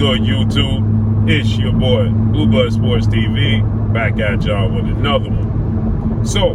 Good YouTube, it's your boy Blue Blood Sports TV, back at y'all with another one. So,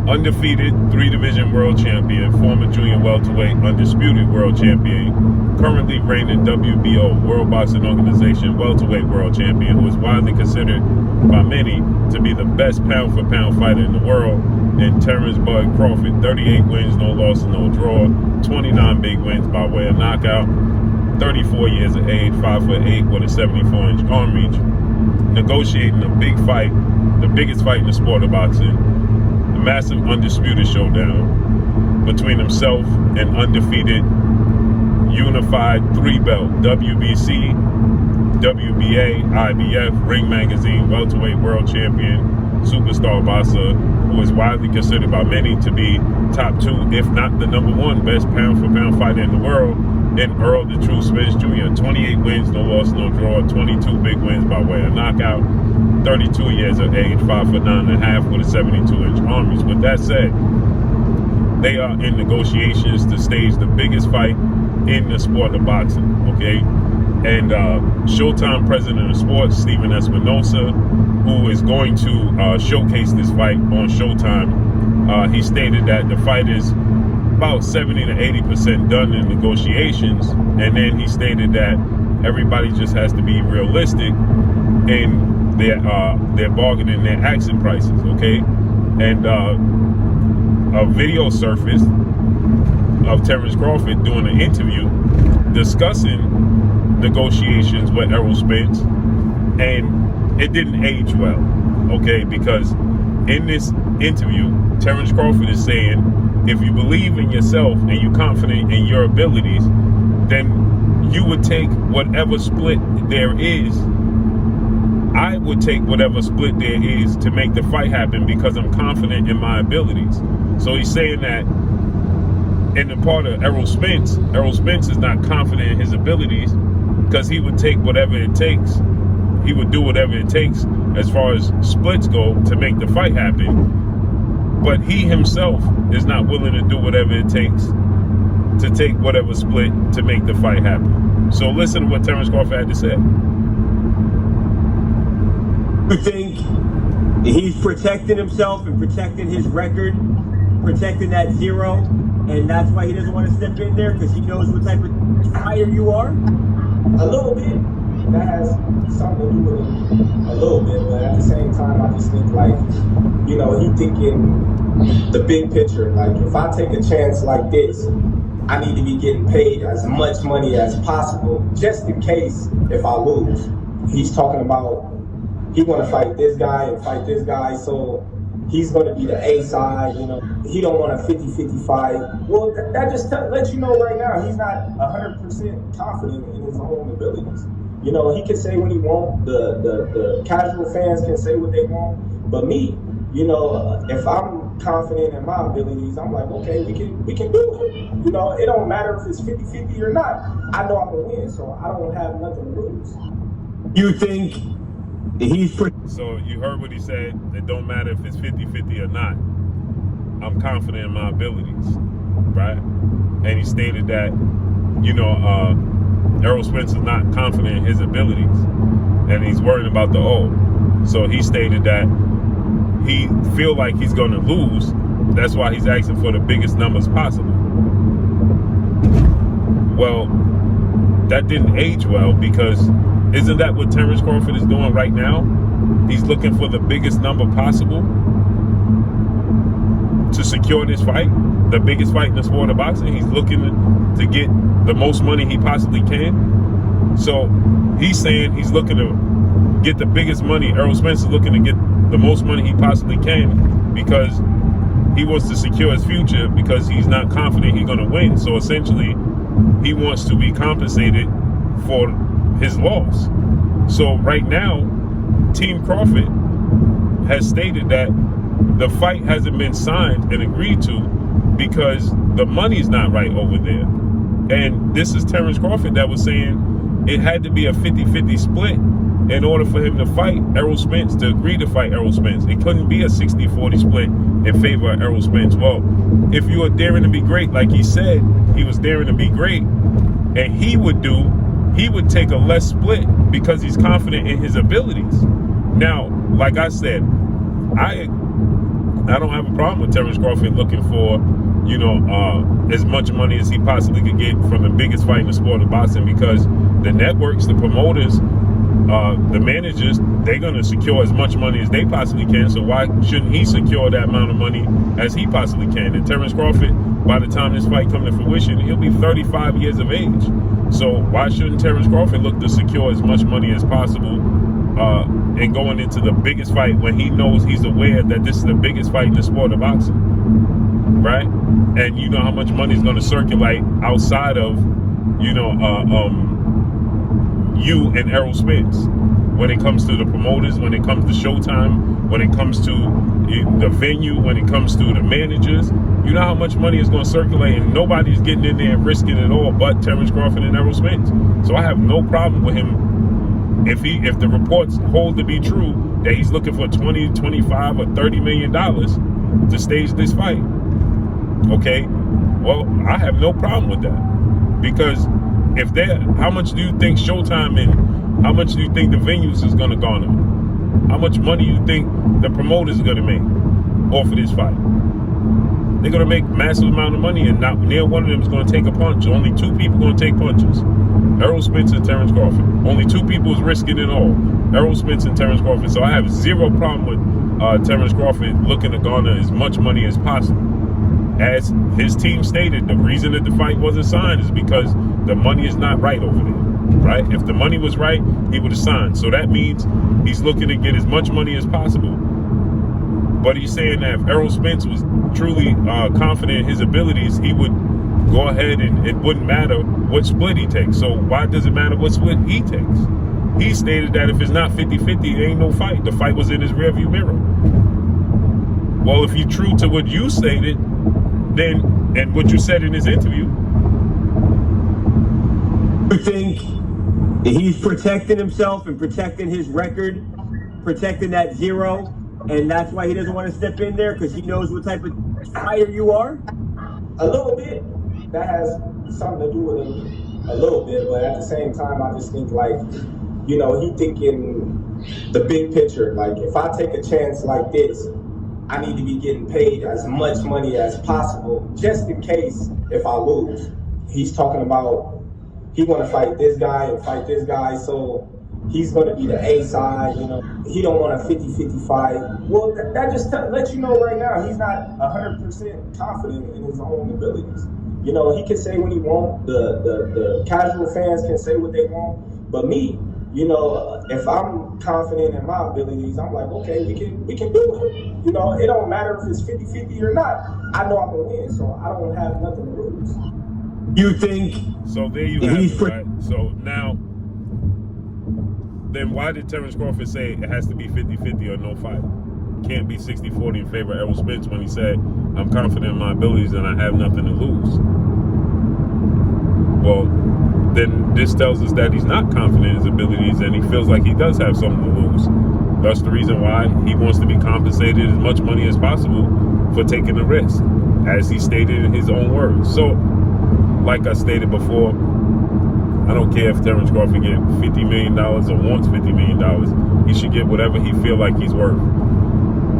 undefeated 3-division world champion, former junior welterweight undisputed world champion, currently reigning WBO, World Boxing Organization welterweight world champion, who is widely considered by many to be the best pound-for-pound fighter in the world, and Terence Bud Crawford, 38 wins, no loss, no draw, 29 big wins by way of knockout, 34 years of age, 5'8" with a 74-inch arm reach, negotiating a big fight, the biggest fight in the sport of boxing, the massive undisputed showdown between himself and undefeated unified 3-belt WBC, WBA, IBF, Ring Magazine welterweight world champion, superstar boxer, who is widely considered by many to be top 2, if not the #1 best pound-for-pound fighter in the world, and Errol the True Spence Jr., 28 wins, no loss, no draw, 22 big wins by way of knockout, 32 years of age, 5'9.5" with a 72-inch arm reach. With that said, they are in negotiations to stage the biggest fight in the sport of boxing, okay? And Showtime president of sports, Stephen Espinosa, who is going to showcase this fight on Showtime, he stated that the fight is about 70 to 80% done in negotiations, and then he stated that everybody just has to be realistic in their bargaining, their asking prices, okay? And a video surfaced of Terence Crawford doing an interview discussing negotiations with Errol Spence, and it didn't age well, okay? Because in this interview, Terence Crawford is saying, if you believe in yourself and you're confident in your abilities, then you would take whatever split there is. I would take whatever split there is to make the fight happen because I'm confident in my abilities. So he's saying that in the part of Errol Spence is not confident in his abilities because he would take whatever it takes. He would do whatever it takes as far as splits go to make the fight happen. But he himself is not willing to do whatever it takes to take whatever split to make the fight happen. So listen to what Terence Crawford had to say. You think he's protecting himself and protecting his record, protecting that 0, and that's why he doesn't want to step in there because he knows what type of fighter you are? A little bit. That has something to do with it a little bit, but at the same time, I just think, like, you know, he thinking the big picture. Like, if I take a chance like this, I need to be getting paid as much money as possible, just in case if I lose. He's talking about he want to fight this guy and fight this guy, so he's going to be the A side, you know. He don't want a 50-50 fight. Well, that just lets you know right now he's not 100% confident in his own abilities. You know, he can say what he wants. The casual fans can say what they want. But me, you know, if I'm confident in my abilities, I'm like, okay, we can do it. You know, it don't matter if it's 50-50 or not. I know I'm gonna win, so I don't have nothing to lose. You think he's So you heard what he said. It don't matter if it's 50-50 or not. I'm confident in my abilities, right? And he stated that, you know, Errol Spence is not confident in his abilities, and he's worried about the O. So he stated that he feel like he's going to lose. That's why he's asking for the biggest numbers possible. Well, that didn't age well, because isn't that what Terence Crawford is doing right now? He's looking for the biggest number possible to secure this fight, the biggest fight in the sport of boxing. He's looking to get the most money he possibly can. So he's saying he's looking to get the biggest money. Errol Spence is looking to get the most money he possibly can because he wants to secure his future, because he's not confident he's going to win. So essentially, he wants to be compensated for his loss. So right now, Team Crawford has stated that the fight hasn't been signed and agreed to because the money's not right over there. And this is Terence Crawford that was saying it had to be a 50-50 split in order for him to fight Errol Spence, to agree to fight Errol Spence. It couldn't be a 60-40 split in favor of Errol Spence. Well, if you are daring to be great, like he said, he was daring to be great, and he would do he would take a less split because he's confident in his abilities. Now, like I said, I don't have a problem with Terence Crawford looking for, as much money as he possibly could get from the biggest fight in the sport of boxing, because the networks, the promoters, the managers, they're going to secure as much money as they possibly can. So why shouldn't he secure that amount of money as he possibly can? And Terence Crawford, by the time this fight comes to fruition, he'll be 35 years of age. So why shouldn't Terence Crawford look to secure as much money as possible and going into the biggest fight when he knows, he's aware that this is the biggest fight in the sport of boxing, right? And you know how much money is going to circulate outside of, you and Errol Spence, when it comes to the promoters, when it comes to Showtime, when it comes to the venue, when it comes to the managers. You know how much money is going to circulate, and nobody's getting in there and risking it all but Terence Crawford and Errol Spence. So I have no problem with him if the reports hold to be true that he's looking for 20, 25, or $30 million to stage this fight. Okay, well, I have no problem with that, because how much do you think Showtime and how much do you think the venues is going to garner? How much money do you think the promoters are going to make off of this fight? They're going to make massive amount of money, and not near one of them is going to take a punch. Only two people going to take punches: Errol Spence and Terence Crawford. Only two people is risking it all: Errol Spence and Terence Crawford. So I have zero problem with Terence Crawford looking to garner as much money as possible. As his team stated, the reason that the fight wasn't signed is because the money is not right over there, right? If the money was right, he would have signed. So that means he's looking to get as much money as possible. But he's saying that if Errol Spence was truly confident in his abilities, he would go ahead and it wouldn't matter what split he takes. So why does it matter what split he takes? He stated that if it's not 50-50, there ain't no fight. The fight was in his rearview mirror. Well, if you're true to what you stated, then, and what you said in his interview, you think he's protecting himself and protecting his record, protecting that zero, and that's why he doesn't want to step in there, because he knows what type of fighter you are? A little bit. That has something to do with it a little bit, but at the same time, I just think he thinking the big picture. Like, if I take a chance like this, I need to be getting paid as much money as possible, just in case if I lose. He's talking about he want to fight this guy and fight this guy, so he's going to be the A side. He don't want a 50-50 fight. Well, that just lets you know right now he's not 100% confident in his own abilities. He can say what he wants. The casual fans can say what they want, but me, if I'm confident in my abilities, I'm like, okay, we can do it. It don't matter if it's 50-50 or not. I know I'm gonna win, so I don't have nothing to lose. You think? So there you have it, right? So now, then why did Terence Crawford say it has to be 50-50 or no fight? Can't be 60-40 in favor of Errol Spence when he said, I'm confident in my abilities and I have nothing to lose. Well, then this tells us that he's not confident in his abilities and he feels like he does have something to lose. That's the reason why he wants to be compensated as much money as possible for taking the risk, as he stated in his own words. So, like I stated before, I don't care if Terence Crawford get $50 million or wants $50 million. He should get whatever he feel like he's worth.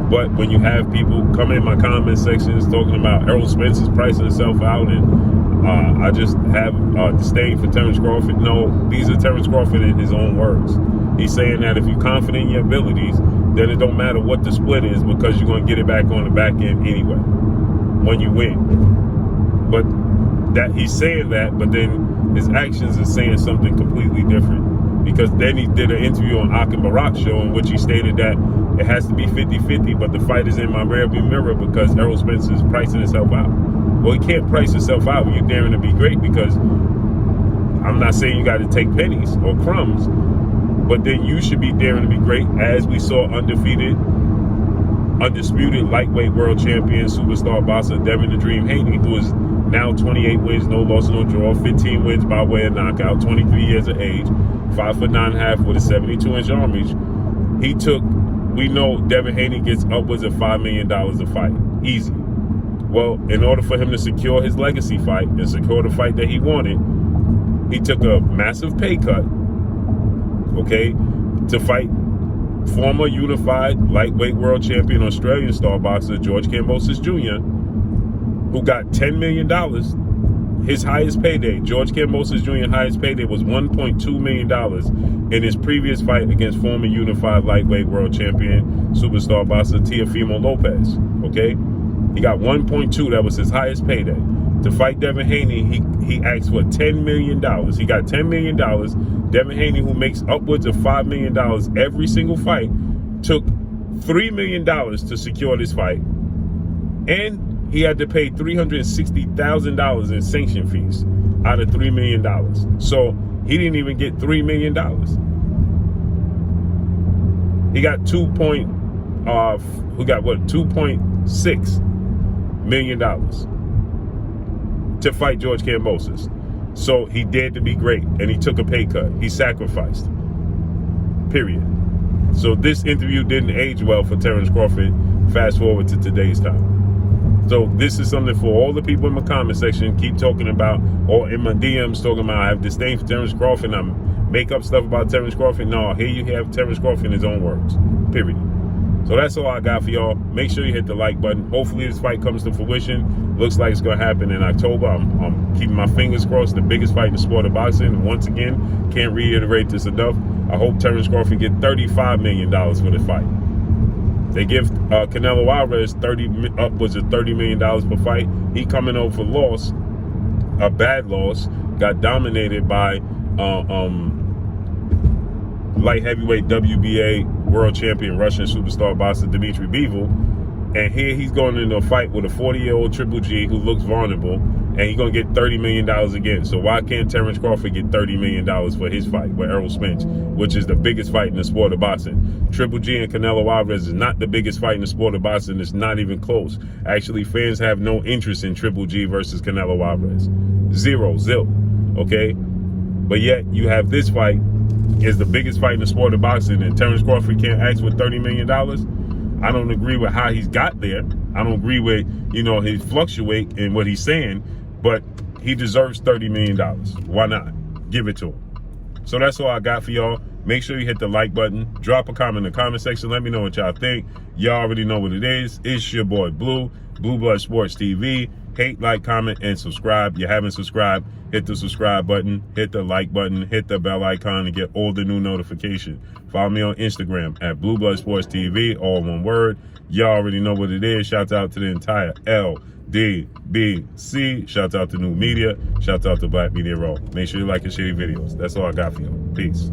But when you have people come in my comment sections talking about Errol Spence is pricing himself out and I just have disdain for Terence Crawford. No, these are Terence Crawford in his own words. He's saying that if you're confident in your abilities, then it don't matter what the split is, because you're going to get it back on the back end anyway when you win. But that he's saying that, but then his actions are saying something completely different. Because then he did an interview on Akin Barak's show in which he stated that it has to be 50-50, but the fight is in my rearview mirror because Errol Spence is pricing himself out. Well, he can't price himself out when you're daring to be great, because I'm not saying you got to take pennies or crumbs, but then you should be daring to be great, as we saw undisputed lightweight world champion, superstar boxer Devin the Dream Haney, who is now 28 wins, no loss, no draw, 15 wins by way of knockout, 23 years of age, 5'9.5" with a 72-inch arm reach. We know Devin Haney gets upwards of $5 million a fight, easy. Well, in order for him to secure his legacy fight and secure the fight that he wanted, he took a massive pay cut, okay, to fight former unified lightweight world champion Australian star boxer George Kambosos Jr., who got $10 million. His highest payday, George Kambosos Jr.'s highest payday was $1.2 million in his previous fight against former unified lightweight world champion superstar boxer Teofimo Lopez, okay? He got 1.2, that was his highest payday. To fight Devin Haney, he asked for $10 million. He got $10 million. Devin Haney, who makes upwards of $5 million every single fight, took $3 million to secure this fight. And he had to pay $360,000 in sanction fees out of $3 million. So he didn't even get $3 million. He got $2.6 million to fight George Kambosos. So he dared to be great, and he took a pay cut. He sacrificed. Period. So this interview didn't age well for Terence Crawford. Fast forward to today's time. So this is something for all the people in my comment section. Keep talking about, or in my DMs talking about, I have disdain for Terence Crawford. I make up stuff about Terence Crawford. No, here you have Terence Crawford in his own words. Period. So that's all I got for y'all. Make sure you hit the like button. Hopefully this fight comes to fruition. Looks like it's going to happen in October. I'm keeping my fingers crossed. The biggest fight in the sport of boxing. Once again, can't reiterate this enough. I hope Terence Crawford get $35 million for the fight. They give Canelo Alvarez upwards of $30 million per fight. He coming over for loss, a bad loss, got dominated by light heavyweight WBA world champion Russian superstar boxer Dmitry Bivol. And here he's going into a fight with a 40-year-old Triple G who looks vulnerable, and he's going to get $30 million again. So why can't Terence Crawford get $30 million for his fight with Errol Spence, which is the biggest fight in the sport of boxing? Triple G and Canelo Alvarez is not the biggest fight in the sport of boxing. It's not even close. Actually, fans have no interest in Triple G versus Canelo Alvarez. Zero. Okay? But yet, you have this fight is the biggest fight in the sport of boxing, and Terence Crawford can't ask for $30 million? I don't agree with how he's got there. I don't agree with, his fluctuate in what he's saying, but he deserves $30 million. Why not? Give it to him. So that's all I got for y'all. Make sure you hit the like button. Drop a comment in the comment section. Let me know what y'all think. Y'all already know what it is. It's your boy Blue, Blue Blood Sports TV. Hate, like, comment, and subscribe. You haven't subscribed, hit the subscribe button, hit the like button, hit the bell icon to get all the new notifications. Follow me on Instagram at Blue Blood Sports TV, all one word. Y'all already know what it is. Shouts out to the entire LDBC. Shouts out to New Media. Shouts out to Black Media Raw. Make sure you like and share your videos. That's all I got for you. Peace.